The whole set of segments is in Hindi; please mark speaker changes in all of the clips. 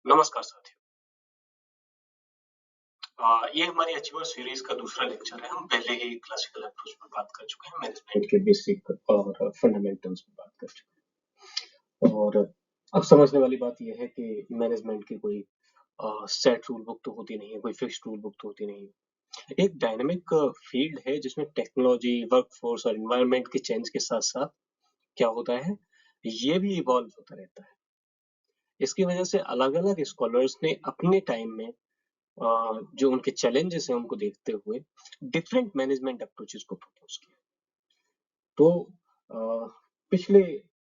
Speaker 1: नमस्कार साथियों। ये हमारी अचीवर सीरीज का दूसरा लेक्चर है। हम पहले ही क्लासिकल अप्रोच पर बात कर चुके हैं, मैनेजमेंट के बेसिक और फंडामेंटल्स पर बात कर चुके हैं। और अब समझने वाली बात यह है कि मैनेजमेंट की कोई सेट रूल बुक तो होती नहीं है, कोई फिक्स्ड रूल बुक तो होती नहीं है। एक डायनामिक फील्ड है जिसमें टेक्नोलॉजी, वर्कफोर्स और एनवायरनमेंट के चेंज के साथ साथ क्या होता है, ये भी इवॉल्व होता रहता है। इसकी वजह से अलग-अलग स्कॉलर्स ने अपने टाइम में जो उनके चैलेंजेस हैं उनको देखते हुए डिफरेंट मैनेजमेंट अप्रोचेस को प्रपोज किया। तो पिछले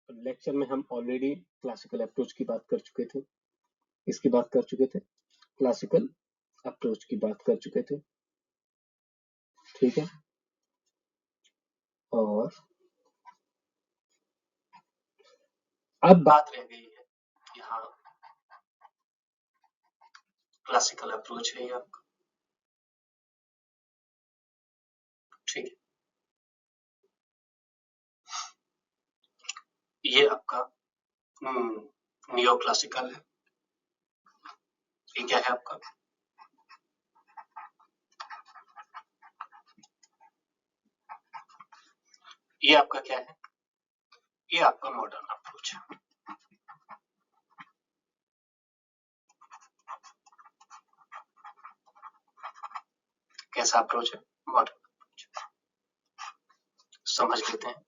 Speaker 1: लेक्चर में हम ऑलरेडी क्लासिकल अप्रोच की बात कर चुके थे, इसकी बात कर चुके थे, क्लासिकल अप्रोच की बात कर चुके थे, ठीक है। और अब बात रह गई है यहाँ क्लासिकल अप्रोच है ये आपका, ठीक है। ये आपका नियो क्लासिकल है। ये क्या है आपका? ये आपका क्या है? ये आपका मॉडर्न अप्रोच है। कैसा अप्रोच है? Modern approach. समझ लेते हैं।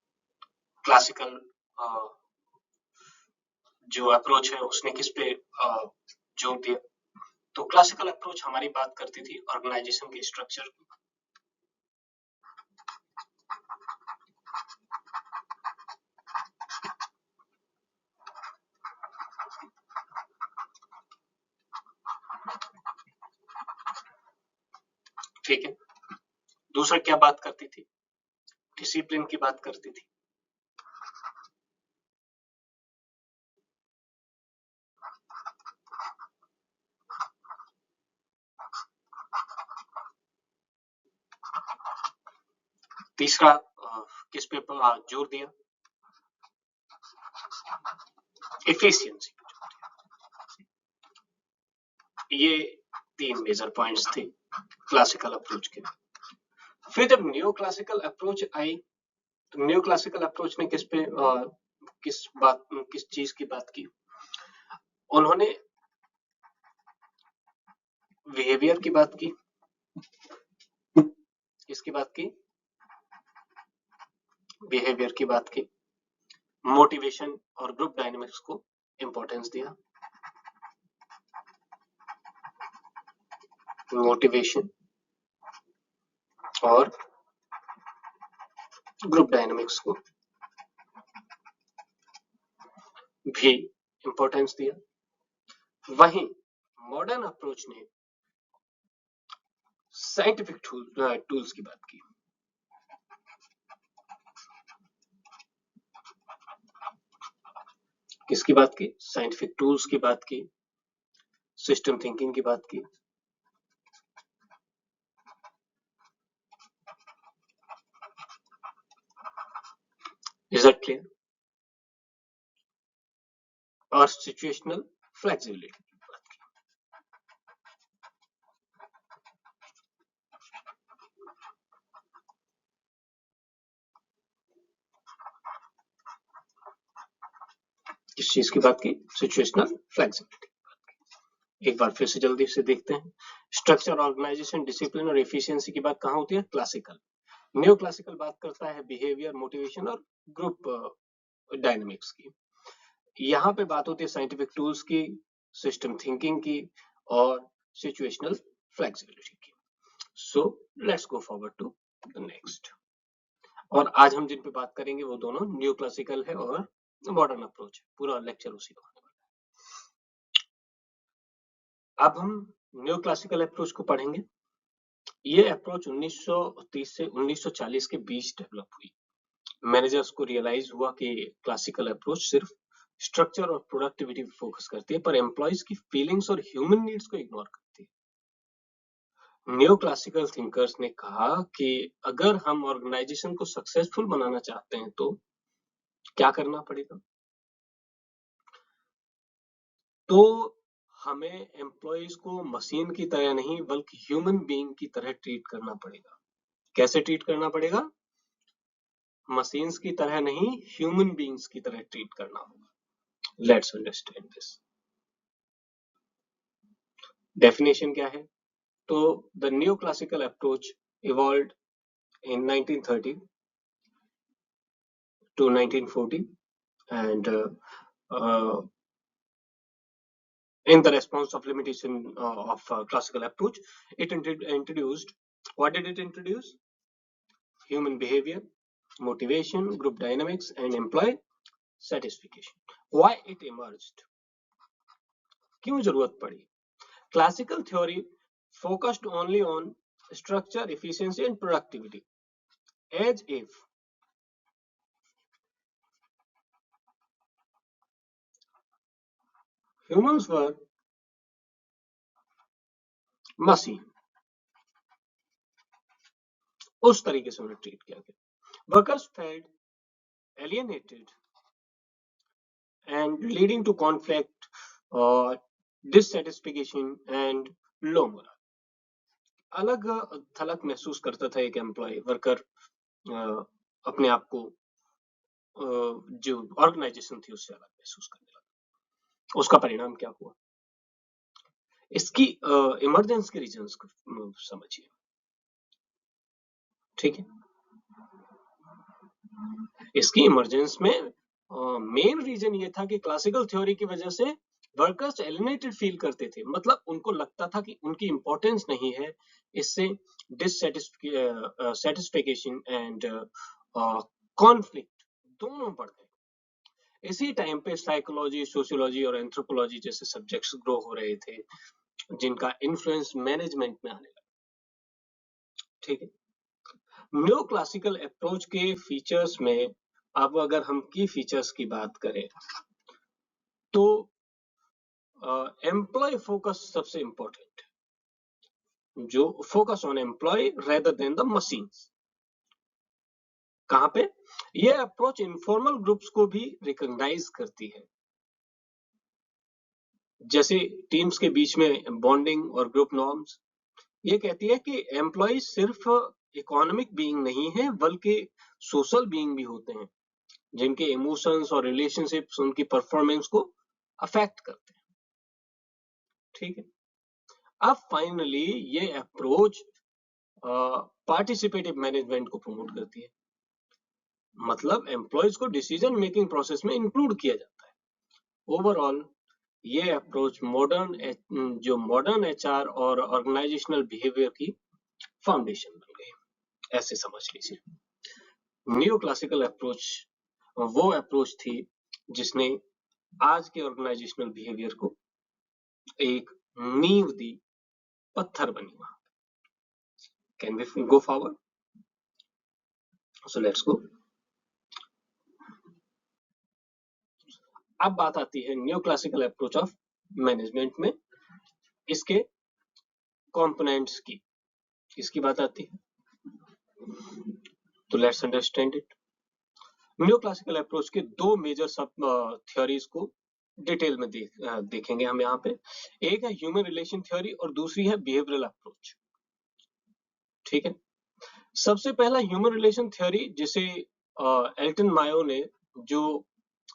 Speaker 1: क्लासिकल जो अप्रोच है उसने किस पे जोर दिया? तो क्लासिकल अप्रोच हमारी बात करती थी ऑर्गेनाइजेशन के स्ट्रक्चर की। ठीक है। दूसरा क्या बात करती थी? डिसिप्लिन की बात करती थी। तीसरा किस पे जोर दिया? एफिशिएंसी। ये 3 मेजर पॉइंट्स थे क्लासिकल अप्रोच के। फिर जब न्यू क्लासिकल अप्रोच आई तो न्यू क्लासिकल अप्रोच ने किस चीज की बात की? उन्होंने बिहेवियर की बात की। किसकी बात की? बिहेवियर की बात की। मोटिवेशन और ग्रुप डायनामिक्स को इंपॉर्टेंस दिया। मोटिवेशन और ग्रुप डायनामिक्स को भी इंपॉर्टेंस दिया। वहीं मॉडर्न अप्रोच ने साइंटिफिक टूल्स की बात की। किसकी बात की? साइंटिफिक टूल्स की बात की, सिस्टम थिंकिंग की बात की। Is that clear? और सिचुएशनल फ्लेक्सिबिलिटी की बात की। किस चीज की बात की? Situational flexibility. एक बार फिर से जल्दी से देखते हैं। स्ट्रक्चर, ऑर्गेनाइजेशन, डिसिप्लिन और एफिशिएंसी की बात कहाँ होती है? क्लासिकल। न्यू क्लासिकल बात करता है बिहेवियर, मोटिवेशन और ग्रुप डायनामिक्स की। यहाँ पे बात होती है साइंटिफिक टूल्स की, सिस्टम थिंकिंग की और सिचुएशनल फ्लेक्सिबिलिटी की। So let's go forward to the next. और आज हम जिन पे बात करेंगे वो दोनों न्यू क्लासिकल है और मॉडर्न अप्रोच है। पूरा लेक्चर उसी पर होने वाला है। अब हम न्यू क्लासिकल अप्रोच को पढ़ेंगे। ये अप्रोच 1930 से 1940 के बीच डेवलप हुई। मैनेजर्स को रियलाइज हुआ कि क्लासिकल अप्रोच सिर्फ स्ट्रक्चर और प्रोडक्टिविटी पे फोकस करती है पर एम्प्लॉयज की फीलिंग्स और ह्यूमन नीड्स को इग्नोर करती है। न्यू क्लासिकल थिंकर्स ने कहा कि अगर हम ऑर्गेनाइजेशन को सक्सेसफुल बनाना चाहते हैं तो क्या करना पड़ेगा? तो हमें एम्प्लॉइज को मशीन की तरह नहीं बल्कि ह्यूमन बीइंग की तरह ट्रीट करना पड़ेगा। कैसे ट्रीट करना पड़ेगा? मशीन्स की तरह नहीं, ह्यूमन बीइंग्स की तरह ट्रीट करना होगा। Let's understand this. डेफिनेशन क्या है? तो the new classical approach evolved in 1930 to 1940 and in the response of limitation of classical approach, it introduced, what did it introduce? Human behavior, motivation, group dynamics and employee satisfaction. Why it emerged? क्यों जरूरत पड़ी? Classical theory focused only on structure, efficiency and productivity, as if humans were machine. उस तरीके से उन्हें ट्रीट किया गया। Workers felt alienated and leading to conflict, dissatisfaction and low morale. अलग थलग महसूस करता था एक एम्प्लॉय, वर्कर अपने आप को जो ऑर्गेनाइजेशन थी उससे अलग महसूस करने लगा। उसका परिणाम क्या हुआ? इसकी इमरजेंस के रीजंस को समझिए। ठीक है, इसकी इमरजेंस में मेन रीजन ये था कि क्लासिकल थ्योरी की वजह से वर्कर्स एलिनेटेड फील करते थे, मतलब उनको लगता था कि उनकी इंपॉर्टेंस नहीं है। इससे डिससेटिस्फैक्शन एंड कॉन्फ्लिक्ट दोनों बढ़ गए। इसी टाइम पे साइकोलॉजी, सोशियोलॉजी और एंथ्रोपोलॉजी जैसे सब्जेक्ट्स ग्रो हो रहे थे, जिनका इन्फ्लुएंस मैनेजमेंट में आने लगा। ठीक है, न्यू क्लासिकल अप्रोच के फीचर्स में अब अगर हम की फीचर्स की बात करें तो एम्प्लॉय फोकस सबसे इंपॉर्टेंट है, जो focus on employ rather than the machines. कहां पे? ये अप्रोच इनफॉर्मल ग्रुप्स को भी रिकॉग्नाइज करती है, जैसे टीम्स के बीच में बॉन्डिंग और ग्रुप नॉर्म्स। ये कहती है कि एम्प्लॉय सिर्फ इकोनॉमिक बीइंग नहीं है बल्कि सोशल बीइंग भी होते हैं, जिनके इमोशंस और रिलेशनशिप्स उनकी परफॉर्मेंस को अफेक्ट करते हैं। ठीक है, अब फाइनली ये अप्रोच पार्टिसिपेटिव मैनेजमेंट को प्रमोट करती है, मतलब एम्प्लॉयज को डिसीजन मेकिंग प्रोसेस में इंक्लूड किया जाता है। ओवरऑल ये अप्रोच जो मॉडर्न एचआर और ऑर्गेनाइजेशनल बिहेवियर की फाउंडेशन बन गई, ऐसे समझ लीजिए। न्यू क्लासिकल अप्रोच वो अप्रोच थी जिसने आज के ऑर्गेनाइजेशनल बिहेवियर को एक नींव दी, पत्थर बनी वहां। Can we go forward? So let's go. अब बात आती है new classical approach of management में इसके कंपोनेंट्स की, इसकी बात आती है, तो let's understand it. New classical approach के दो मेजर सब थ्योरीज को डिटेल में देखेंगे हम यहाँ पे। एक है ह्यूमन रिलेशन थ्योरी और दूसरी है बिहेवियरल अप्रोच। ठीक है, सबसे पहला ह्यूमन रिलेशन थ्योरी, जिसे एल्टन मायो ने, जो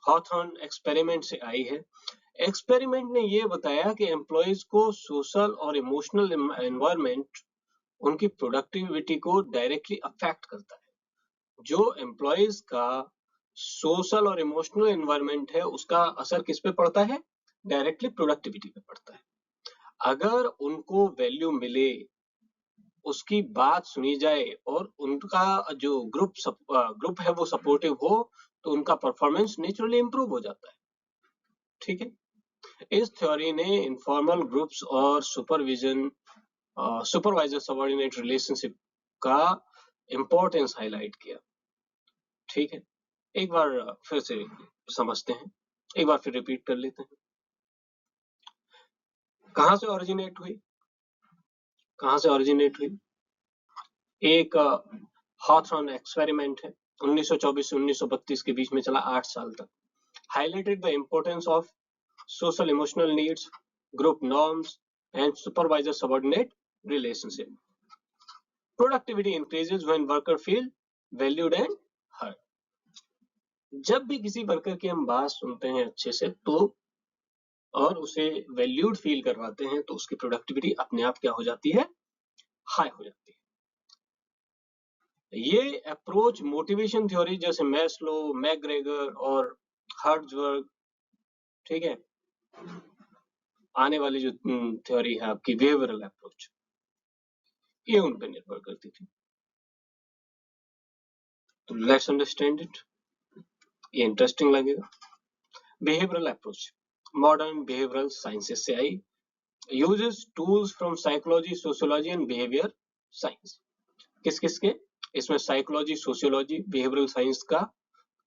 Speaker 1: हॉथॉर्न एक्सपेरिमेंट से आई है। एक्सपेरिमेंट ने ये बताया कि एम्प्लॉयज को सोशल और इमोशनल एनवायरनमेंट उनकी प्रोडक्टिविटी को डायरेक्टली अफेक्ट करता है। जो एम्प्लॉयज का सोशल और इमोशनल एनवायरनमेंट है उसका असर किस पे पड़ता है? डायरेक्टली प्रोडक्टिविटी पे पड़ता है। अगर उनको वैल्यू मिले, उसकी बात सुनी जाए और उनका जो ग्रुप है वो सपोर्टिव हो, तो उनका परफॉर्मेंस नेचुरली इंप्रूव हो जाता है। ठीक है, इस थ्योरी ने इनफॉर्मल ग्रुप्स और सुपरवाइजर सबऑर्डिनेट रिलेशनशिप का इंपॉर्टेंस हाईलाइट किया। ठीक है, एक बार फिर से समझते हैं, एक बार फिर रिपीट कर लेते हैं। कहां से ओरिजिनेट हुई? एक हॉथॉर्न एक्सपेरिमेंट है, 1924 से 1932 के बीच में चला, 8 साल तक। Highlighted the importance of social emotional needs group norms, and supervisor-subordinate relationship. Productivity increases when worker feel valued and heard. जब भी किसी वर्कर की हम बात सुनते हैं अच्छे से तो और उसे वैल्यूड फील करवाते हैं तो उसकी प्रोडक्टिविटी अपने आप क्या हो जाती है, हाई हो जाती है। ये अप्रोच मोटिवेशन थ्योरी जैसे मैस्लो, मैकग्रेगर और हर्ट्जबर्ग, ठीक है, आने वाली जो थ्योरी है आपकी बिहेवियरल अप्रोच, ये उन पे निर्भर करती थी। तो लेट्स अंडरस्टैंड इट, ये इंटरेस्टिंग लगेगा। Behavioural approach modern behavioural sciences से आई, uses tools from psychology, sociology and behaviour science. किस किस के? इसमें साइकोलॉजी, सोशियोलॉजी, बिहेवियरल साइंस का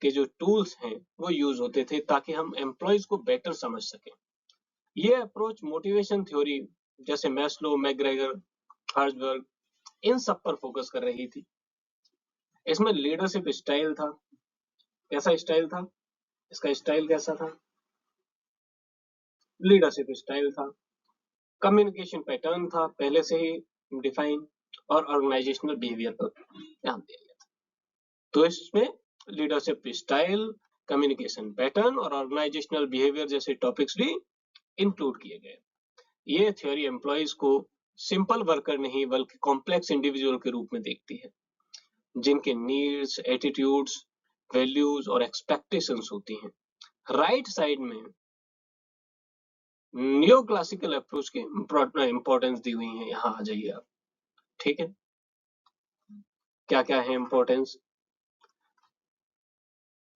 Speaker 1: के जो टूल्स हैं वो यूज होते थे ताकि हम एम्प्लॉयज को बेटर समझ सकें। ये अप्रोच मोटिवेशन थ्योरी जैसे मैस्लो, मैकग्रेगर, हर्ट्जबर्ग, इन सब पर फोकस कर रही थी। इसमें लीडरशिप स्टाइल था। कैसा स्टाइल था? इसका स्टाइल कैसा था? लीडरशिप स्टाइल था। कम्युनिकेशन पैटर्न था पहले से ही डिफाइन, और ऑर्गेनाइजेशनल बिहेवियर पर ध्यान दिया गया था। तो इसमें लीडरशिप स्टाइल, कम्युनिकेशन पैटर्न और ऑर्गेनाइजेशनल बिहेवियर जैसे टॉपिक्स भी इंक्लूड किए गए। ये थ्योरी एम्प्लॉयज को सिंपल वर्कर नहीं बल्कि कॉम्प्लेक्स इंडिविजुअल के रूप में देखती है, जिनके नीड्स, एटीट्यूड्स, वैल्यूज और एक्सपेक्टेशंस होती हैं। राइट साइड में न्यो क्लासिकल अप्रोच की इंपॉर्टेंस दी हुई है, यहाँ आ जाइए आप, ठीक है। क्या क्या है इंपॉर्टेंस?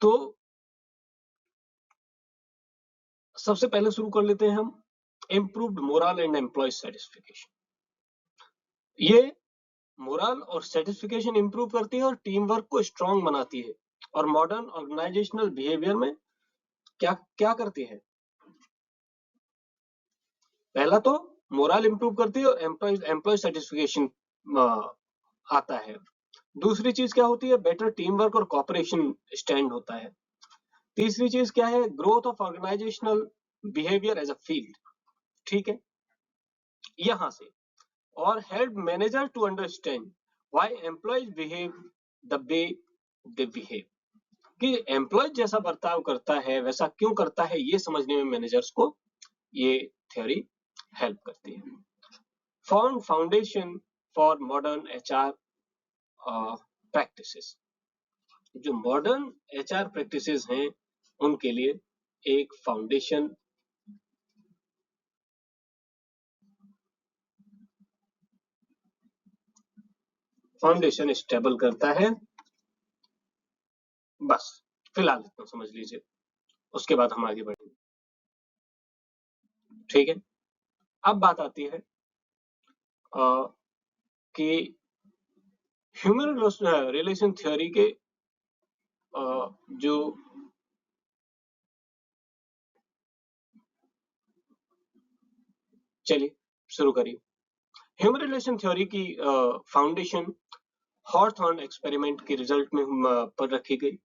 Speaker 1: तो सबसे पहले शुरू कर लेते हैं हम improved morale and employ satisfaction. ये मोरल और सेटिस्फिकेशन इंप्रूव करती है और टीम वर्क को स्ट्रांग बनाती है। और मॉडर्न ऑर्गेनाइजेशनल बिहेवियर में क्या क्या करती है? पहला तो मोरल इंप्रूव करती है और एम्प्लॉय सेटिस्फिकेशन आता है। दूसरी चीज क्या होती है? बेटर टीम वर्क और कोऑपरेशन स्टैंड होता है। तीसरी चीज क्या है? Growth of organisational behaviour as a field, ठीक है, यहां से। और help manager to understand why employees behave the way they behave, कि एम्प्लॉय जैसा बर्ताव करता है वैसा क्यों करता है, ये समझने में मैनेजर्स को ये थ्योरी हेल्प करती है। Foundation for modern HR practices, जो मॉडर्न एचआर प्रैक्टिसेस हैं उनके लिए एक फाउंडेशन स्टेबल करता है। बस फिलहाल इतना समझ लीजिए, उसके बाद हम आगे बढ़ेंगे, ठीक है। अब बात आती है कि ह्यूमन रिलेशन थ्योरी के जो चलिए शुरू करिए। ह्यूमन रिलेशन थ्योरी की फाउंडेशन हॉथॉर्न एक्सपेरिमेंट के रिजल्ट में पर रखी गई।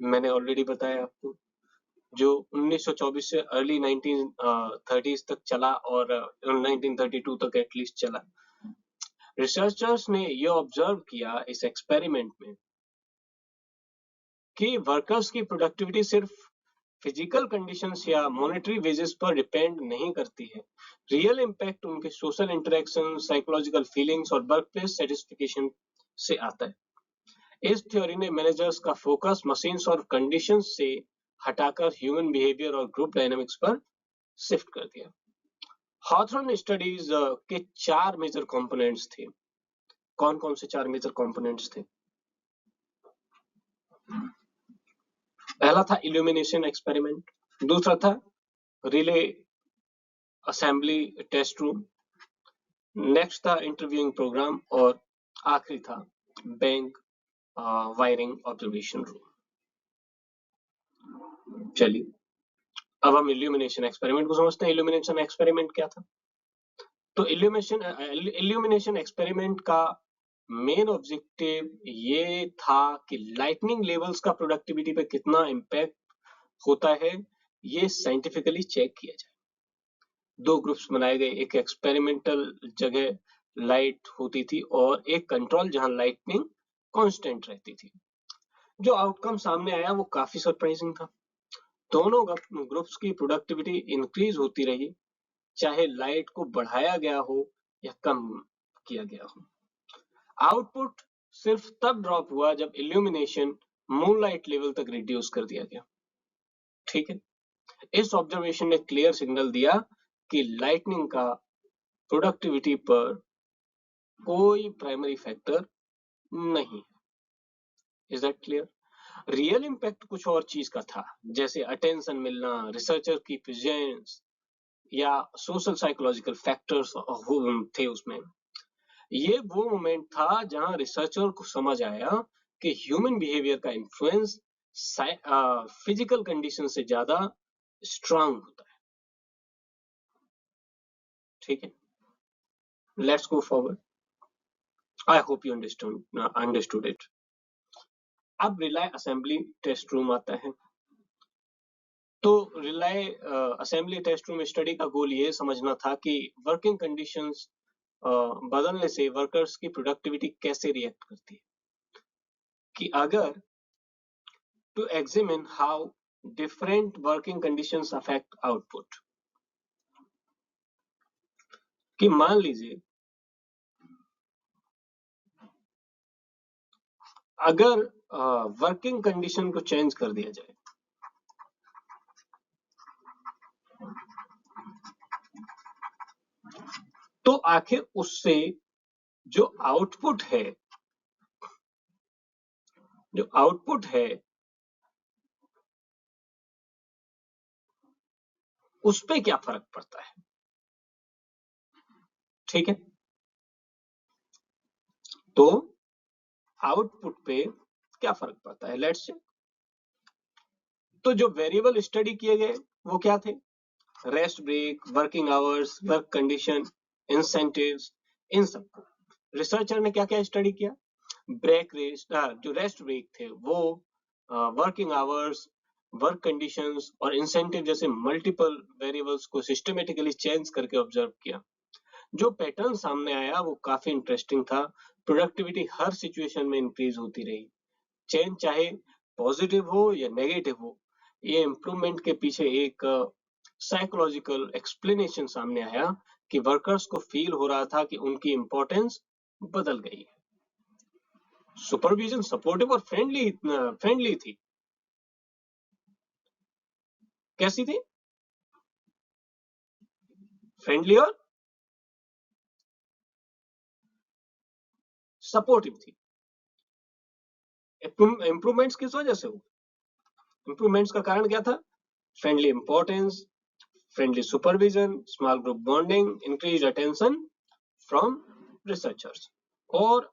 Speaker 1: मैंने ऑलरेडी बताया आपको, जो 1924 से अर्ली 1930s तक चला और 1932 तक एटलीस्ट चला। रिसर्चर्स ने यह ऑब्जर्व किया इस एक्सपेरिमेंट में कि वर्कर्स की प्रोडक्टिविटी सिर्फ फिजिकल कंडीशंस या मॉनेटरी वेजेस पर डिपेंड नहीं करती है। रियल इम्पैक्ट उनके सोशल इंटरेक्शन, साइकोलॉजिकल फीलिंग्स और वर्क प्लेस सेटिस्फिकेशन से आता है। इस थ्योरी ने मैनेजर्स का फोकस मशीन्स और कंडीशंस से हटाकर ह्यूमन बिहेवियर और ग्रुप डायनामिक्स पर शिफ्ट कर दिया। हॉथॉर्न स्टडीज के 4 मेजर कंपोनेंट्स थे। कौन कौन से 4 मेजर कंपोनेंट्स थे? पहला था इल्यूमिनेशन एक्सपेरिमेंट, दूसरा था relay assembly test room, next था इंटरव्यूइंग प्रोग्राम और आखिरी था बैंक वायरिंग ऑब्जर्वेशन रूम। चलिए अब हम इल्यूमिनेशन एक्सपेरिमेंट को समझते हैं। इल्यूमिनेशन एक्सपेरिमेंट क्या था? तो इल्यूमिनेशन एक्सपेरिमेंट का मेन ऑब्जेक्टिव ये था कि लाइटनिंग लेवल्स का प्रोडक्टिविटी पे कितना इम्पैक्ट होता है, ये साइंटिफिकली चेक किया जाए। दो ग्रुप्स बनाए गए, एक एक्सपेरिमेंटल जगह लाइट होती थी और एक कंट्रोल जहां लाइटनिंग कांस्टेंट रहती थी। जो आउटकम सामने आया वो काफी सरप्राइजिंग था। दोनों ग्रुप्स की प्रोडक्टिविटी इंक्रीज होती रही, चाहे लाइट को बढ़ाया गया हो या कम किया गया हो। आउटपुट सिर्फ तब ड्रॉप हुआ जब इल्यूमिनेशन मूनलाइट लेवल तक रिड्यूस कर दिया गया। ठीक है, इस ऑब्जर्वेशन ने क्लियर सिग्नल दिया कि लाइटनिंग का प्रोडक्टिविटी पर कोई प्राइमरी फैक्टर नहीं है। Is that clear? Real impact कुछ और चीज का था, जैसे अटेंशन मिलना, रिसर्चर की प्रेजेंस या सोशल साइकोलॉजिकल फैक्टर्स थे उसमें। ये वो मोमेंट था जहां रिसर्चर को समझ आया कि ह्यूमन बिहेवियर का इन्फ्लुएंस फिजिकल कंडीशन से ज्यादा स्ट्रांग होता है। ठीक है, let's go forward. I hope you understood it. अब रिलाय असेंबली टेस्ट रूम आता है। तो relay assembly test room study का गोल ये समझना था कि वर्किंग कंडीशंस बदलने से वर्कर्स की प्रोडक्टिविटी कैसे रिएक्ट करती है। कि अगर to examine how different working conditions affect output. कि मान लीजिए अगर वर्किंग कंडीशन को चेंज कर दिया जाए, तो आखिर उससे जो आउटपुट है उस पे क्या फर्क पड़ता है। ठीक है, तो आउटपुट पे क्या फर्क पड़ता है, लेट्स से। तो जो वेरिएबल स्टडी किए गए वो क्या थे? Rest break, working hours, work condition, incentives, इन सब। रिसर्चर ने क्या क्या स्टडी किया? ब्रेक रेस्ट, जो रेस्ट ब्रेक थे वो, वर्किंग आवर्स, वर्क कंडीशंस और इंसेंटिव जैसे मल्टीपल वेरिएबल्स को सिस्टमेटिकली चेंज करके ऑब्जर्व किया। जो पैटर्न सामने आया वो काफी इंटरेस्टिंग था। प्रोडक्टिविटी हर सिचुएशन में इंक्रीज होती रही, चेंज चाहे पॉजिटिव हो या नेगेटिव हो। ये इम्प्रूवमेंट के पीछे एक साइकोलॉजिकल एक्सप्लेनेशन सामने आया कि वर्कर्स को फील हो रहा था कि उनकी इंपॉर्टेंस बदल गई है। सुपरविजन सपोर्टिव और फ्रेंडली थी। कैसी थी? फ्रेंडली और सपोर्टिव थी। इंप्रूवमेंट्स किस वजह से हुए? इंप्रूवमेंट्स का कारण क्या था? Friendly importance, friendly supervision, small group bonding, increase attention from researchers. और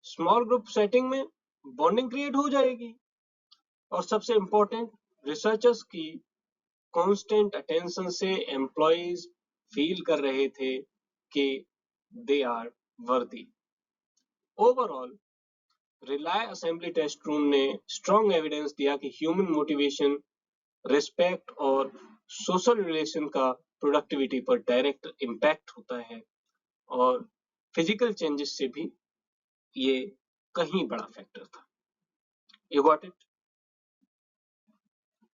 Speaker 1: स्मॉल ग्रुप सेटिंग में बॉन्डिंग क्रिएट हो जाएगी। और सबसे इंपॉर्टेंट, रिसर्चर्स की कांस्टेंट अटेंशन से एम्प्लॉइज फील कर रहे थे कि they are worthy. Overall relay assembly test room ने स्ट्रॉन्ग एविडेंस दिया कि ह्यूमन मोटिवेशन, रिस्पेक्ट और सोशल रिलेशन का प्रोडक्टिविटी पर डायरेक्ट इम्पैक्ट होता है, और फिजिकल चेंजेस से भी ये कहीं बड़ा फैक्टर था। You got it?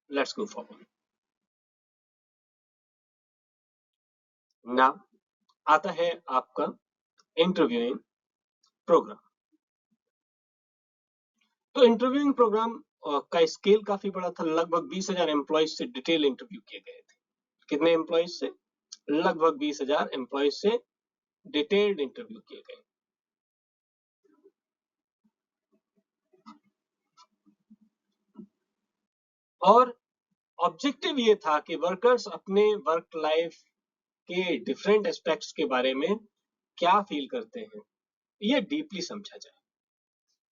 Speaker 1: Let's go forward. Now आता है आपका इंटरव्यूइंग प्रोग्राम। तो इंटरव्यूइंग प्रोग्राम का स्केल काफी बड़ा था। लगभग 20,000 एम्प्लॉइज से डिटेल इंटरव्यू किए गए थे। कितने एम्प्लॉइज से? लगभग 20,000 एम्प्लॉइज से डिटेल्ड इंटरव्यू किए गए। और ऑब्जेक्टिव ये था कि वर्कर्स अपने वर्क लाइफ के डिफरेंट एस्पेक्ट्स के बारे में क्या फील करते हैं, ये डीपली समझा जाए।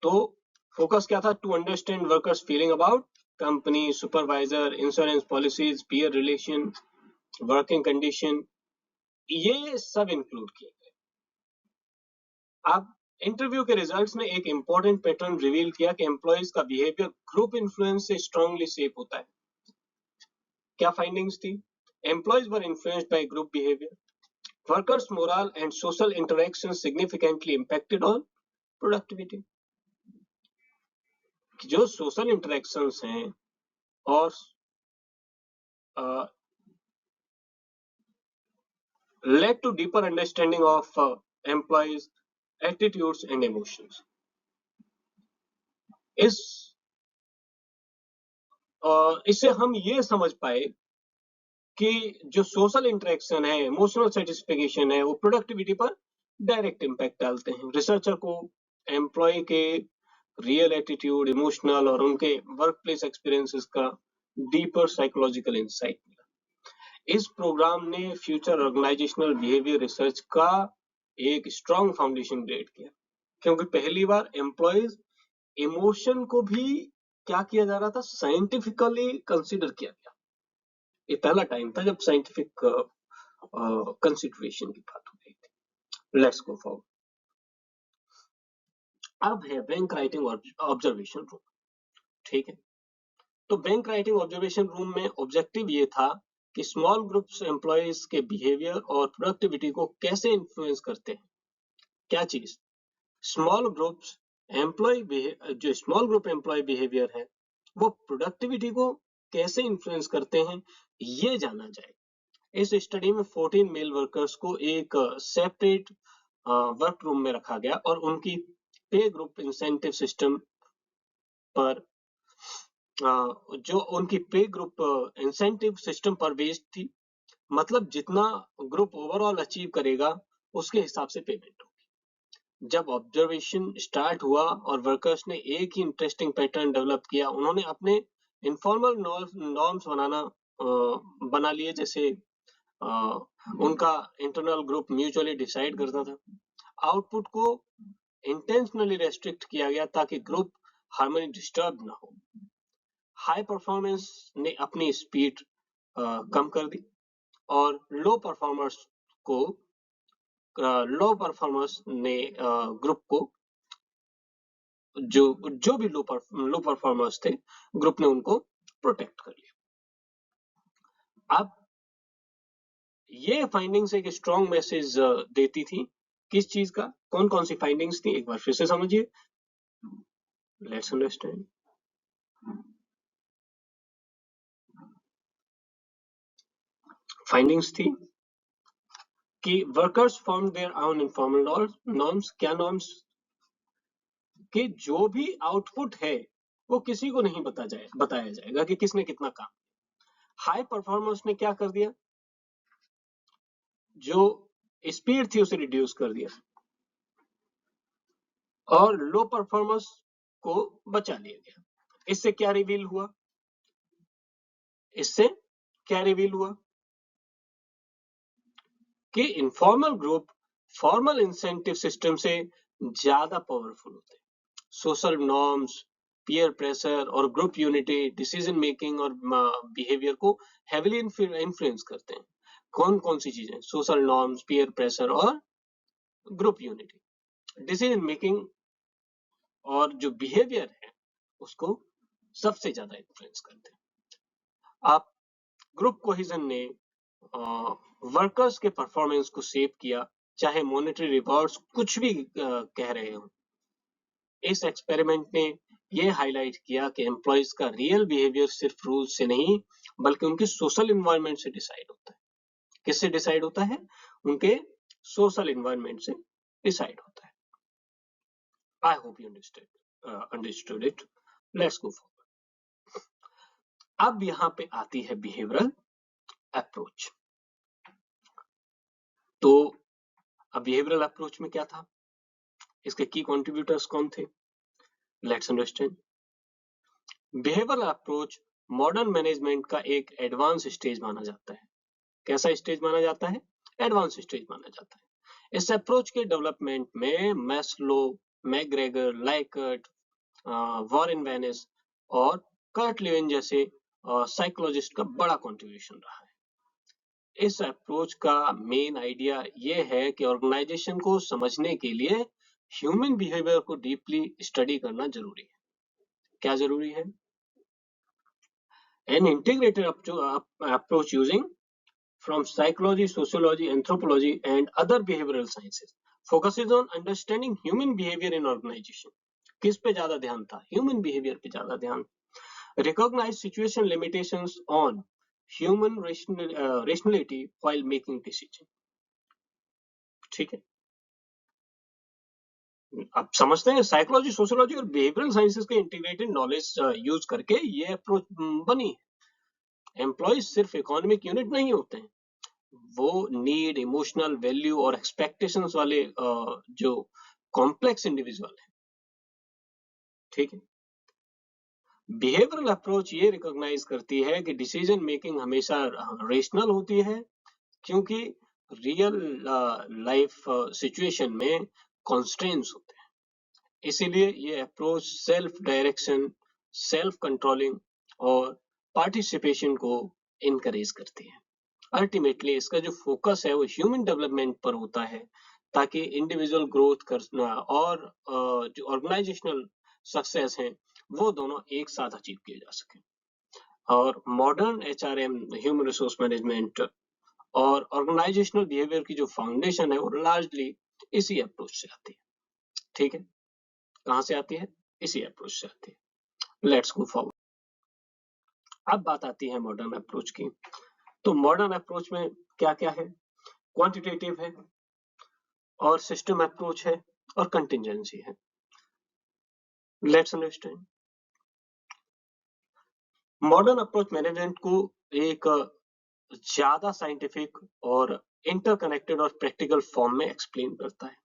Speaker 1: तो फोकस क्या था? To understand workers feeling about company, supervisor, insurance policies, peer relation, working condition, ये सब इंक्लूड किए गए। अब इंटरव्यू के रिजल्ट्स ने एक इंपॉर्टेंट पैटर्न रिवील किया कि एम्प्लॉइज का बिहेवियर ग्रुप इन्फ्लुएंस से स्ट्रांगली शेप होता है। क्या फाइंडिंग्स थी? Employees were influenced by group behavior. Workers' morale and social interactions significantly impacted on productivity. जो social interactions हैं और led to deeper understanding of employees' attitudes and emotions. इससे हम ये समझ पाए कि जो सोशल इंटरेक्शन है, इमोशनल सेटिस्फिकेशन है, वो प्रोडक्टिविटी पर डायरेक्ट इम्पैक्ट डालते हैं। रिसर्चर को एम्प्लॉय के रियल एटीट्यूड, इमोशनल और उनके वर्क प्लेस एक्सपीरियंसेस का डीपर साइकोलॉजिकल इंसाइट मिला। इस प्रोग्राम ने फ्यूचर ऑर्गेनाइजेशनल बिहेवियर रिसर्च का एक स्ट्रॉन्ग फाउंडेशन क्रिएट किया, क्योंकि पहली बार एम्प्लॉयज इमोशन को भी क्या किया जा रहा था, साइंटिफिकली कंसिडर किया गया। ये पहला टाइम था जब साइंटिफिक कंसिडरेशन की बात हो रही थी। Let's go forward. अब है बैंक राइटिंग ऑब्जर्वेशन रूम। ठीक है, तो बैंक राइटिंग ऑब्जर्वेशन रूम में ऑब्जेक्टिव ये था कि स्मॉल ग्रुप्स एम्प्लॉयज के बिहेवियर और प्रोडक्टिविटी को कैसे इन्फ्लुएंस करते हैं। क्या चीज? स्मॉल ग्रुप्स जो स्मॉल ग्रुप एम्प्लॉय बिहेवियर है वो प्रोडक्टिविटी को कैसे इन्फ्लुएंस करते हैं, ये जाना जाए। इस स्टडी में 14 मेल वर्कर्स को एक सेपरेट वर्क रूम में रखा गया और उनकी पे ग्रुप इंसेंटिव सिस्टम पर जो उनकी पे ग्रुप इंसेंटिव सिस्टम पर बेस्ड थी। मतलब जितना ग्रुप ओवरऑल अचीव करेगा उसके हिसाब से पेमेंट होगी। जब ऑब्जर्वेशन स्टार्ट हुआ और वर्कर्स ने एक ही इंटरेस्टिंग पैटर्न डेवलप किया, उन्होंने अपने इनफॉर्मल नॉर्म्स बना लिए, जैसे उनका इंटरनल ग्रुप म्यूचुअली डिसाइड करता था। आउटपुट को इंटेंशनली रेस्ट्रिक्ट किया गया ताकि ग्रुप हार्मनी डिस्टर्ब ना हो। हाई परफॉर्मेंस ने अपनी स्पीड कम कर दी और लो परफॉर्मर्स ने ग्रुप को जो भी लो परफॉर्मर्स थे, ग्रुप ने उनको प्रोटेक्ट कर लिया। अब ये फाइंडिंग्स एक स्ट्रॉन्ग मैसेज देती थी। किस चीज का? कौन कौन सी फाइंडिंग्स थी, एक बार फिर से समझिए। Let's understand. फाइंडिंग्स थी कि workers form their own informal norms. क्या नॉर्म्स? कि जो भी आउटपुट है वो किसी को नहीं बताया जाएगा कि किसने कितना काम। हाई परफॉर्मर्स ने क्या कर दिया, जो स्पीड थी उसे रिड्यूस कर दिया और लो परफॉर्मर्स को बचा लिया गया। इससे क्या रिवील हुआ? कि informal group formal incentive system से ज्यादा पावरफुल होते हैं। सोशल नॉर्म्स, पीयर प्रेशर और ग्रुप यूनिटी डिसीजन मेकिंग और बिहेवियर को हेवीली इन्फ्लुएंस करते हैं। कौन कौन सी चीजें? सोशल नॉर्म्स, पीयर प्रेशर और ग्रुप यूनिटी। डिसीजन मेकिंग और जो बिहेवियर है उसको सबसे ज्यादा इन्फ्लुएंस करते हैं। आप ग्रुप कोहेजन ने वर्कर्स के परफॉर्मेंस को शेप किया, चाहे मॉनेटरी रिवॉर्ड्स कुछ भी कह रहे हो। इस एक्सपेरिमेंट ने ये हाईलाइट किया कि एम्प्लॉयज का रियल बिहेवियर सिर्फ रूल से नहीं बल्कि उनके सोशल एनवायरनमेंट से डिसाइड होता है। किससे डिसाइड होता है? उनके सोशल एनवायरनमेंट से डिसाइड होता है। आई hope you understood it. Let's go forward. अब यहां पे आती है बिहेवियरल अप्रोच। तो अब बिहेवियरल अप्रोच में क्या था, इसके की कंट्रीब्यूटर्स कौन थे? Let's understand. Behavioural approach modern management का एक एडवांस स्टेज माना जाता है। कैसा स्टेज माना जाता है? एडवांस स्टेज माना जाता है। इस अप्रोच के डेवलपमेंट में Maslow, McGregor, Likert, Warren Venice और कर्ट लेविन जैसे साइकोलॉजिस्ट का बड़ा कंट्रीब्यूशन रहा है। इस अप्रोच का मेन आइडिया ये है कि ऑर्गेनाइजेशन को समझने के लिए ह्यूमन बिहेवियर को डीपली स्टडी करना जरूरी है। क्या जरूरी है? An integrated approach using from psychology, sociology, anthropology, and other behavioral sciences focuses on understanding human behavior in organization. किस पे ज्यादा ध्यान था? Human behavior पे ज्यादा ध्यान. Recognize situation limitations on human rationality while making decision. ठीक है, आप समझते हैं साइकोलॉजी, सोशियोलॉजी और बिहेवियरल साइंसेस के इंटीग्रेटेड नॉलेज यूज करके ये अप्रोच बनी है. एम्प्लॉयज सिर्फ इकोनॉमिक यूनिट नहीं होते हैं, वो नीड, इमोशनल वैल्यू और एक्सपेक्टेशंस वाले जो कॉम्प्लेक्स इंडिविजुअल है. ठीक है, बिहेवियरल अप्रोच ये रिकॉग्नाइज करती है कि डिसीजन मेकिंग हमेशा रेशनल होती है, क्योंकि रियल लाइफ सिचुएशन में कॉन्स्ट्रेंट्स होते हैं. इसीलिए ये approach self direction, self controlling और पार्टिसिपेशन को इनकरेज करती है. अल्टीमेटली इसका जो फोकस है वो ह्यूमन डेवलपमेंट पर होता है, ताकि इंडिविजुअल ग्रोथ करना और जो ऑर्गेनाइजेशनल सक्सेस है वो दोनों एक साथ अचीव किए जा सके. और modern HRM, human resource management और ऑर्गेनाइजेशनल बिहेवियर की जो फाउंडेशन है वो लार्जली इसी अप्रोच से आती है. ठीक है, कहां से आती है? इसी अप्रोच से आती है. Let's go forward. अब बात आती है मॉडर्न अप्रोच की. तो मॉडर्न अप्रोच में क्या क्या है? क्वांटिटेटिव है और सिस्टम अप्रोच है और कंटिंजेंसी है. Let's understand. Modern approach management को एक ज्यादा साइंटिफिक और इंटरकनेक्टेड और प्रैक्टिकल फॉर्म में एक्सप्लेन करता है.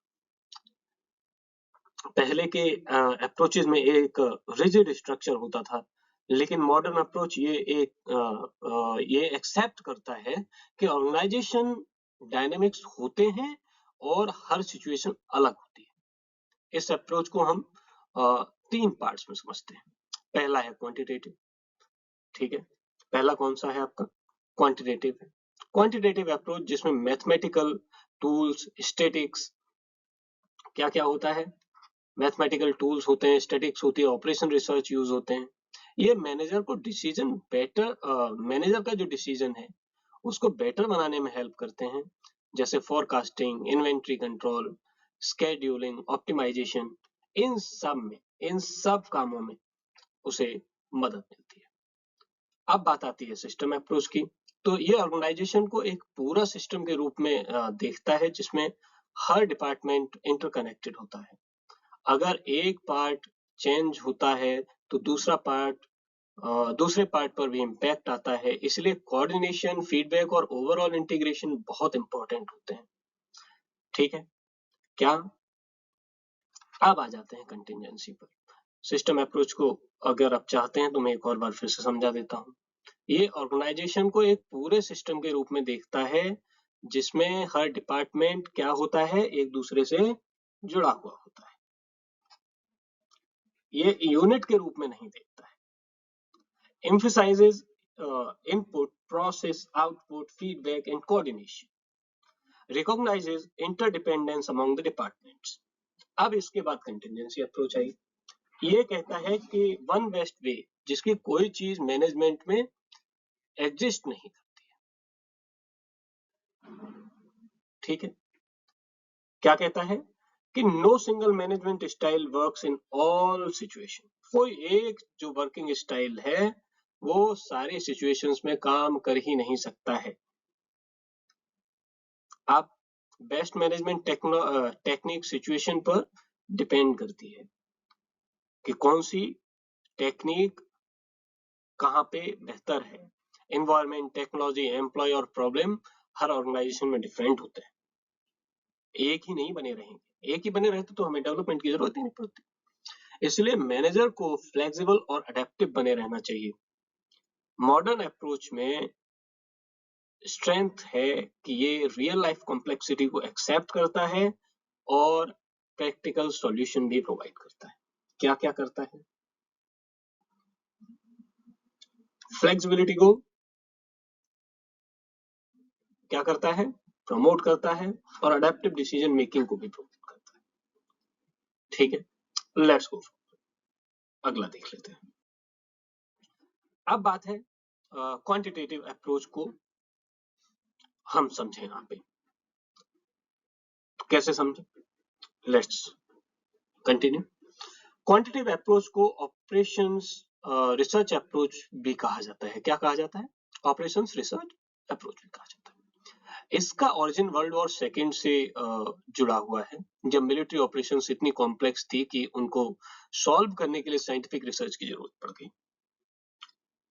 Speaker 1: पहले के अप्रोचेस में एक रिजिड स्ट्रक्चर होता था, लेकिन मॉडर्न अप्रोच ये एक्सेप्ट करता है कि ऑर्गेनाइजेशन डायनेमिक्स होते हैं और हर सिचुएशन अलग होती है. इस अप्रोच को हम 3 पार्ट्स में समझते हैं. पहला है क्वांटिटेटिव. ठीक है, पहला कौन सा है आपका? क्वांटिटेटिव है. क्वांटिटेटिव अप्रोच जिसमें मैथमेटिकल टूल्स, स्टैटिक्स, क्या क्या होता है? मैथमेटिकल टूल्स होते हैं, स्टैटिक्स होती है, ऑपरेशन रिसर्च यूज होते हैं. ये मैनेजर को डिसीजन मैनेजर का जो डिसीजन है उसको बेटर बनाने में हेल्प करते हैं, जैसे forecasting, inventory control, scheduling, optimization. इन सब कामों में उसे मदद मिलती है. अब बात आती है सिस्टम अप्रोच की. तो ये ऑर्गेनाइजेशन को एक पूरा सिस्टम के रूप में देखता है, जिसमें हर डिपार्टमेंट इंटरकनेक्टेड होता है. अगर एक पार्ट चेंज होता है तो दूसरे पार्ट पर भी इम्पैक्ट आता है. इसलिए कोऑर्डिनेशन, फीडबैक और ओवरऑल इंटीग्रेशन बहुत इंपॉर्टेंट होते हैं. ठीक है, क्या? अब आ जाते हैं कंटिंजेंसी पर. सिस्टम अप्रोच को अगर आप चाहते हैं तो मैं एक और बार फिर से समझा देता हूँ. ये ऑर्गेनाइजेशन को एक पूरे सिस्टम के रूप में देखता है, जिसमें हर डिपार्टमेंट क्या होता है? एक दूसरे से जुड़ा हुआ होता है. ये यूनिट के रूप में नहीं देखता है. emphasizes input, process, output, feedback and coordination. Recognizes interdependence among the departments. अब इसके बाद कंटिंजेंसी अप्रोच आई. ये कहता है कि वन बेस्ट वे, जिसकी कोई चीज मैनेजमेंट में एग्जिस्ट नहीं करती है. ठीक है, क्या कहता है? कि no single management style works in all situation. कोई एक जो वर्किंग स्टाइल है वो सारे सिचुएशंस में काम कर ही नहीं सकता है. आप बेस्ट मैनेजमेंट टेक्निक सिचुएशन पर डिपेंड करती है कि कौन सी टेक्निक कहाँ पे बेहतर है. एनवायरनमेंट, टेक्नोलॉजी, एम्प्लॉय और प्रॉब्लम हर ऑर्गेनाइजेशन में डिफरेंट होते हैं. एक ही नहीं बने रहेंगे. एक ही बने रहते तो हमें डेवलपमेंट की जरूरत ही नहीं पड़ती. इसलिए मैनेजर को फ्लेक्सिबल और अडेप्टिव बने रहना चाहिए. मॉडर्न अप्रोच में स्ट्रेंथ है कि ये रियल लाइफ कॉम्प्लेक्सिटी को एक्सेप्ट करता है और प्रैक्टिकल सॉल्यूशन भी प्रोवाइड करता है. क्या क्या करता है? फ्लेक्सिबिलिटी को क्या करता है? प्रमोट करता है और अडेप्टिव डिसीजन मेकिंग को भी प्रमोट करता है. ठीक है, लेट्स गो. अगला देख लेते हैं. अब बात है क्वांटिटेटिव अप्रोच को हम समझे यहाँ पे। कैसे समझे? Let's continue. क्वांटिटेटिव अप्रोच को ऑपरेशंस रिसर्च अप्रोच भी कहा जाता है। क्या कहा जाता है? ऑपरेशंस रिसर्च अप्रोच भी कहा जाता है। इसका ओरिजिन वर्ल्ड वॉर सेकेंड से जुड़ा हुआ है, जब मिलिट्री ऑपरेशंस इतनी कॉम्प्लेक्स थी कि उनको सॉल्व करने के लिए साइंटिफिक रिसर्च की जरूरत पड़ गई।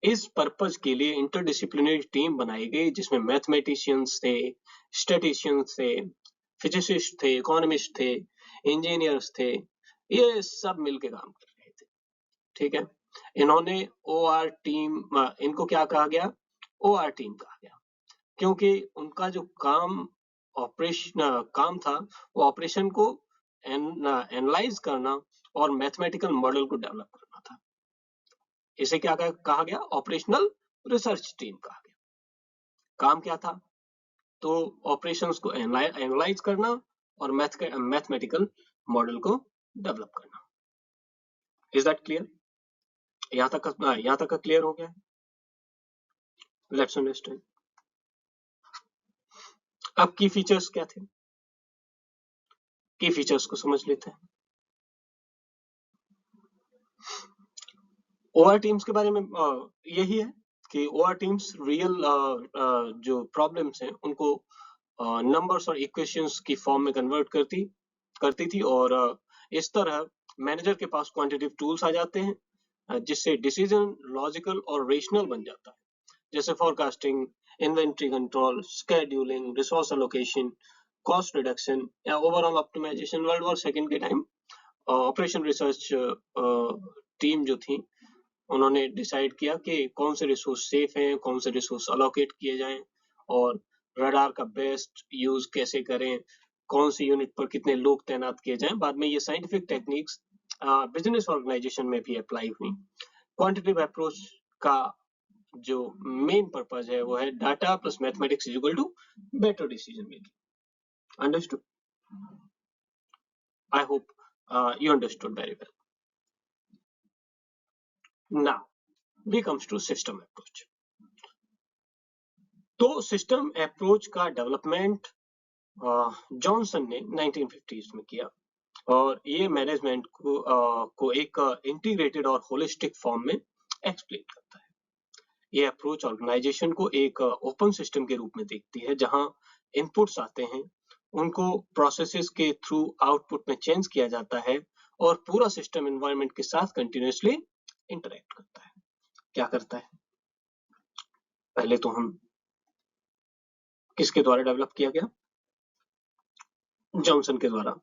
Speaker 1: इस पर्पज के लिए इंटरडिसिप्लिनरी टीम बनाई गई, जिसमें मैथमेटिशियंस थे, स्टैटिशियंस थे, फिजिसिस्ट थे, इकोनॉमिस्ट थे, इंजीनियर्स थे, ये सब मिलकर काम कर रहे थे। ठीक है, इन्होंने OR टीम, इनको क्या कहा गया? OR टीम कहा गया, क्योंकि उनका जो काम था, वो ऑपरेशन को एनालाइज करना और मैथमेटिकल मॉडल को डेवलप करना था। इसे क्या कहा गया? ऑपरेशनल रिसर्च टीम कहा गया। काम क्या था? तो ऑपरेशंस को एनालाइज करना और मैथमेटिकल मॉडल को डेवलप करना। Is that clear? यहाँ तक का क्लियर हो गया? Let's understand. अब की फीचर्स क्या थे? की फीचर्स को समझ लेते हैं। OR टीम्स के बारे में यही है कि OR टीम्स रियल जो प्रॉब्लम्स हैं उनको नंबर्स और इक्वेशंस की फॉर्म में कन्वर्ट करती थी, और इस तरह मैनेजर के पास क्वांटिटेटिव टूल्स आ जाते हैं, जिससे डिसीजन लॉजिकल और रेशनल बन जाता है, जैसे forecasting, inventory control, scheduling, resource allocation, cost reduction या overall optimization. World war second के टाइम ऑपरेशन रिसर्च टीम जो थी, उन्होंने डिसाइड किया कि कौन से रिसोर्स सेफ हैं, कौन से रिसोर्स अलोकेट किए जाएं, और रडार का बेस्ट यूज कैसे करें, कौन सी यूनिट पर कितने लोग तैनात किए जाएं। बाद में ये साइंटिफिक टेक्निक्स बिजनेस ऑर्गेनाइजेशन में भी अप्लाई हुई। क्वांटिटेटिव अप्रोच का जो मेन पर्पज है वो है data plus mathematics is equal to better decision making. Understood? I hope you understood very well. Now we comes to system approach. तो सिस्टम अप्रोच का डेवलपमेंट जॉनसन ने 1950s में किया, और ये मैनेजमेंट को एक इंटीग्रेटेड और होलिस्टिक फॉर्म में एक्सप्लेन करता है। ये अप्रोच ऑर्गेनाइजेशन को एक ओपन सिस्टम के रूप में देखती है, जहां इनपुट्स आते हैं, उनको प्रोसेसेस के थ्रू आउटपुट में चेंज किया जाता है, और पूरा सिस्टम एनवायरनमेंट के साथ कंटिन्यूअसली इंटरेक्ट करता है। क्या करता है? पहले तो हम किसके द्वारा डेवलप किया गया? जॉनसन के द्वारा।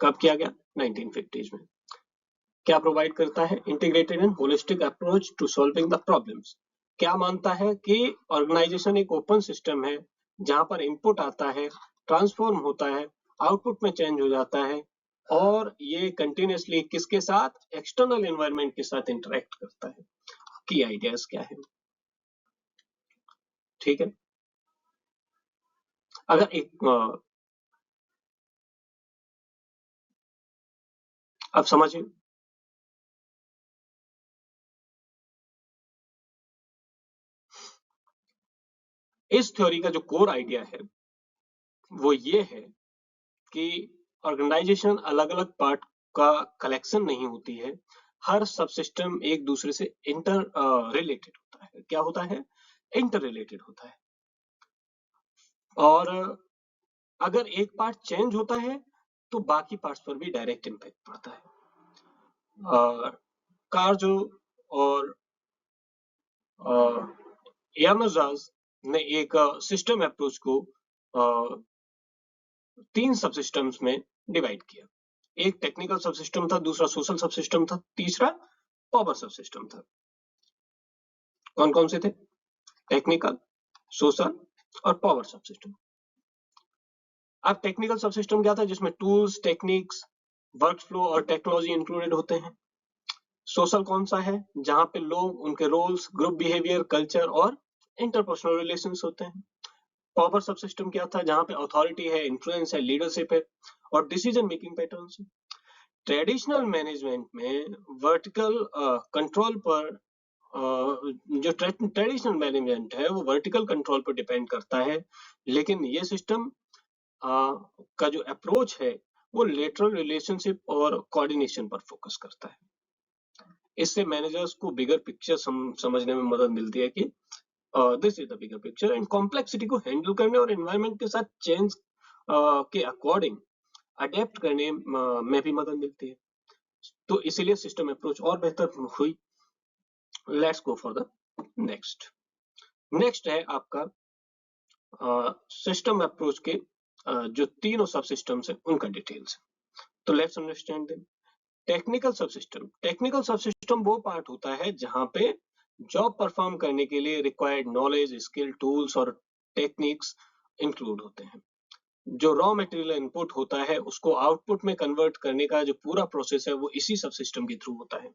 Speaker 1: कब किया गया? 1950s में। क्या प्रोवाइड करता है? Integrated and holistic approach to solving the problems. क्या मानता है कि ऑर्गेनाइजेशन एक ओपन सिस्टम है, जहां पर इनपुट आता है, ट्रांसफॉर्म होता है, आउटपुट में चेंज हो जाता है, और ये कंटिन्यूअसली किसके साथ? एक्सटर्नल एनवायरनमेंट के साथ इंटरेक्ट करता है। की आइडियाज क्या है? ठीक है, अगर एक अब समझिए, इस थ्योरी का जो कोर आइडिया है वो ये है कि ऑर्गेनाइजेशन अलग अलग पार्ट का कलेक्शन नहीं होती है, हर सब सिस्टम एक दूसरे से इंटर रिलेटेड होता है। क्या होता है? इंटर रिलेटेड होता है, और अगर एक पार्ट चेंज होता है तो बाकी पार्ट्स पर भी डायरेक्ट इम्पैक्ट पड़ता है। कार्जो और यामाज़ास ने एक सिस्टम अप्रोच को 3 सब सिस्टम्स में डिवाइड किया। एक टेक्निकल सब सिस्टम था, दूसरा सोशल सब सिस्टम था, तीसरा पावर सब सिस्टम था। कौन कौन से थे? टेक्निकल, सोशल और पावर सब सिस्टम। अब टेक्निकल सब सिस्टम क्या था? जिसमें टूल्स, टेक्निक्स, वर्कफ्लो और टेक्नोलॉजी इंक्लूडेड होते हैं। सोशल कौन सा है? जहां पे लोग, उनके रोल्स, ग्रुप बिहेवियर, कल्चर और इंटरपर्सनल रिलेशंस होते हैं। पावर सब सिस्टम क्या था? जहां पे अथॉरिटी है, इन्फ्लुएंस है, लीडरशिप है और डिसीजन मेकिंग पैटर्न्स है। ट्रेडिशनल मैनेजमेंट में वर्टिकल कंट्रोल पर जो ट्रेडिशनल मैनेजमेंट है वो वर्टिकल कंट्रोल पर डिपेंड करता है, लेकिन ये सिस्टम का जो अप्रोच है वो लेटरल रिलेशनशिप और कोऑर्डिनेशन पर फोकस करता है। इससे मैनेजर्स को बिगर पिक्चर समझने में मदद मिलती है कि this is the bigger picture, and complexity को हैंडल करने और एनवायरनमेंट के साथ चेंज के अकॉर्डिंग अडेप्ट करने में भी मदद मिलती है। तो इसीलिए सिस्टम अप्रोच और बेहतर हुई। Let's go for the next है आपका सिस्टम अप्रोच के जो तीनों सब सिस्टम्स हैं उनका डिटेल्स। तो लेट्स अंडरस्टैंड देम। टेक्निकल सब सिस्टम वो पार्ट होता है जहां पे जॉब परफॉर्म करने के लिए रिक्वायर्ड नॉलेज, स्किल, टूल्स और टेक्निक्स इंक्लूड होते हैं। जो रॉ मटेरियल इनपुट होता है उसको आउटपुट में कन्वर्ट करने का जो पूरा प्रोसेस है वो इसी सब सिस्टम के थ्रू होता है।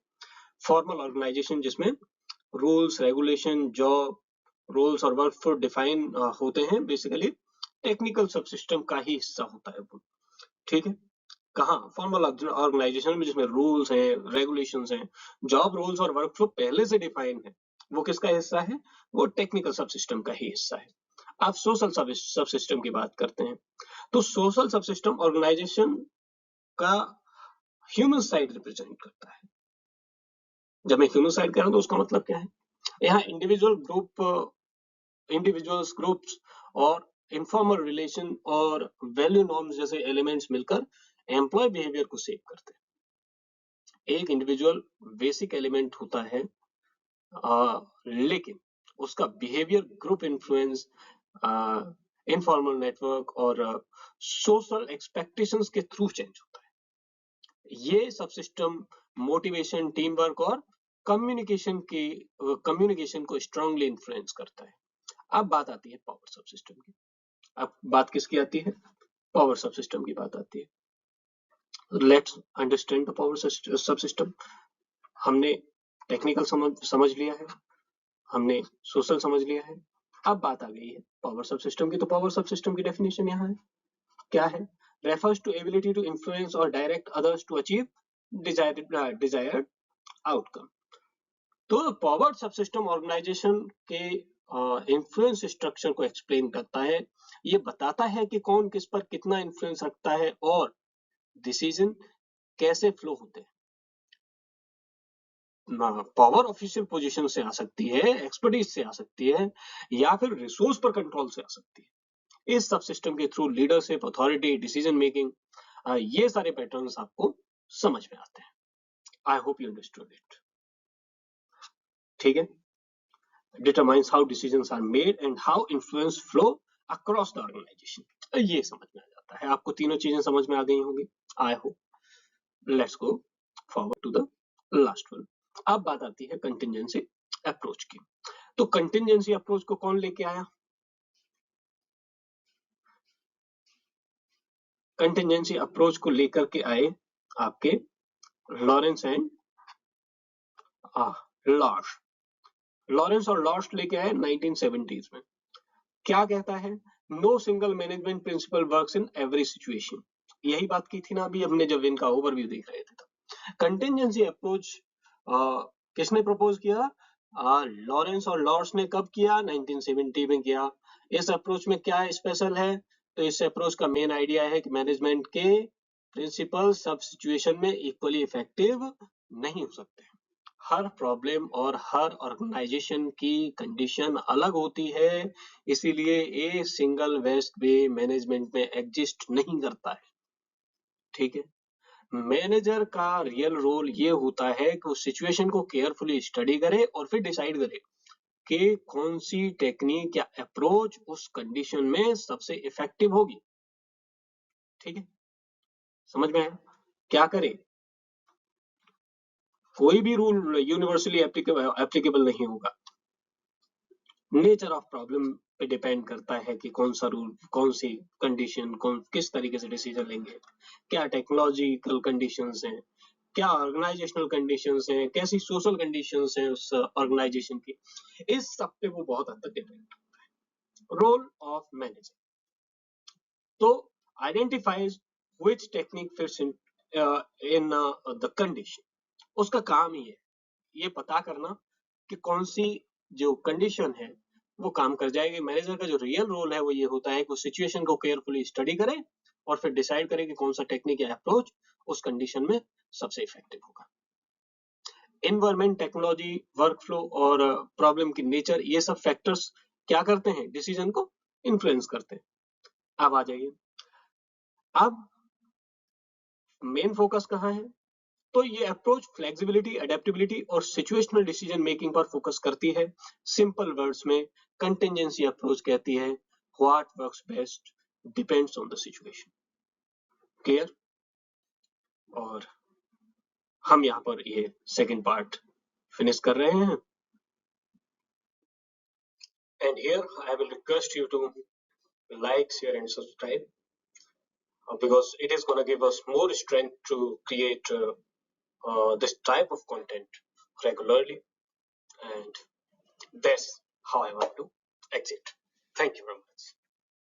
Speaker 1: फॉर्मल ऑर्गेनाइजेशन जिसमें रूल्स, रेगुलेशन, जॉब रोल्स और वर्क फ्लो डिफाइन होते हैं, बेसिकली टेक्निकल सब सिस्टम का ही हिस्सा होता है वो। ठीक है, कहाँ? फॉर्मल ऑर्गेनाइजेशन में जिसमें रूल्स हैं, रेगुलेशंस हैं, जॉब रोल्स और वर्क फ्लो पहले से डिफाइन है, वो किसका हिस्सा है? वो टेक्निकल सब सिस्टम का ही हिस्सा है। आप सोशल सब सिस्टम की बात करते हैं तो सोशल सब सिस्टम ऑर्गेनाइजेशन का ह्यूमन साइड रिप्रेजेंट करता है। जब मैं ह्यूमन साइड कह रहा हूं तो उसका मतलब क्या है? यहाँ इंडिविजुअल्स, ग्रुप्स और इनफॉर्मल रिलेशन और वैल्यू नॉर्म्स जैसे एलिमेंट्स मिलकर एम्प्लॉय बिहेवियर को शेप करते हैं। एक इंडिविजुअल बेसिक एलिमेंट होता है, लेकिन उसका behaviour group influence, informal network और सोशल एक्सपेक्टेशंस के थ्रू चेंज होता है। ये सब सिस्टम मोटिवेशन, टीम वर्क और कम्युनिकेशन को स्ट्रांगली इन्फ्लुएंस करता है। अब बात आती है पावर सब सिस्टम की। अब बात किसकी आती है? पावर सब सिस्टम की बात आती है। लेट्स अंडरस्टैंड द पावर सब सिस्टम। हमने टेक्निकल समझ लिया है, हमने सोशल समझ लिया है, अब बात आ गई है पावर सब सिस्टम की। तो पावर सब सिस्टम की डेफिनेशन यहाँ है, क्या है? Refers to ability to influence और direct others to achieve desired outcome. तो पावर सब सिस्टम ऑर्गेनाइजेशन के इन्फ्लुएंस स्ट्रक्चर को एक्सप्लेन करता है। ये बताता है कि कौन किस पर कितना इन्फ्लुएंस रखता है और डिसीजन कैसे फ्लो होते हैं। पावर ऑफिशियल पोजीशन से आ सकती है, एक्सपर्टीज से आ सकती है, या फिर रिसोर्स पर कंट्रोल से आ सकती है। इस सब सिस्टम के through leadership, authority, decision making, ये सारे पैटर्न्स आपको समझ में आते हैं। आई होप यू अंडरस्टूड इट। ठीक है, determines how decisions are made and how influence flow across the organization. ये समझ में आ जाता है। आपको तीनों चीजें समझ में आ गई होंगी, I hope. Let's go forward to the last one. अब बात आती है कंटिंजेंसी अप्रोच की। तो कंटिंजेंसी अप्रोच को कौन लेके आया? कंटिंजेंसी अप्रोच को लेकर के आए आपके लॉरेंस एंड लॉर्श। लॉरेंस और लॉर्श लेके आए 1970s में। क्या कहता है? No single management principle works in every situation. यही बात की थी ना अभी हमने जब इनका ओवरव्यू देख रहे थे। कंटिंजेंसी अप्रोच किसने प्रपोज किया? लॉरेंस और लॉर्स ने कब किया? 1970 में किया। इस अप्रोच में क्या स्पेशल है? तो इस अप्रोच का मेन आइडिया है कि मैनेजमेंट के प्रिंसिपल सब सिचुएशन में इक्वली इफेक्टिव नहीं हो सकते। हर प्रॉब्लम और हर ऑर्गेनाइजेशन की कंडीशन अलग होती है, इसीलिए a single best way management में एग्जिस्ट नहीं करता है। ठीक है, मैनेजर का रियल रोल ये होता है कि वो सिचुएशन को केयरफुली स्टडी करे और फिर डिसाइड करे कि कौन सी टेक्निक या अप्रोच उस कंडीशन में सबसे इफेक्टिव होगी। ठीक है, समझ में आया? क्या करे? कोई भी रूल यूनिवर्सली एप्लीकेबल नहीं होगा। नेचर ऑफ प्रॉब्लम पे डिपेंड करता है कि कौन सा रूल, कौन सी कंडीशन, कौन किस तरीके से डिसीजन लेंगे, क्या टेक्नोलॉजिकल कंडीशंस हैं, क्या ऑर्गेनाइजेशनल कंडीशंस हैं, कैसी सोशल कंडीशंस हैं उस ऑर्गेनाइजेशन की। इस सब पे वो बहुत हद तक डिपेंड करता है। रोल ऑफ मैनेजर तो identifies which technique fits in the condition. उसका काम ही है ये पता करना कि कौन सी जो कंडीशन है वो काम कर जाएगी। मैनेजर का जो रियल रोल है वो ये होता है कि वो सिचुएशन को केयरफुली स्टडी करे और फिर डिसाइड करे कि कौन सा टेक्निक या अप्रोच उस कंडीशन में सबसे इफेक्टिव होगा। एनवायरमेंट, टेक्नोलॉजी, वर्कफ्लो और प्रॉब्लम की नेचर, ये सब फैक्टर्स क्या करते हैं, डिसीजन को इन्फ्लुएंस करते हैं। अब आ जाइए, अब मेन फोकस कहाँ है? तो ये अप्रोच फ्लेक्सिबिलिटी, अडेप्टेबिलिटी और सिचुएशनल डिसीजन मेकिंग पर फोकस करती है। सिंपल वर्ड्स में कंटिंजेंसी अप्रोच कहती है what works best depends on the situation. Clear? और हम यहाँ पर ये सेकंड पार्ट फिनिश कर रहे हैं। And here I will request you to like, share and subscribe because it is going to give us more strength to create this type of content regularly, and that's how I want to exit. Thank you very much.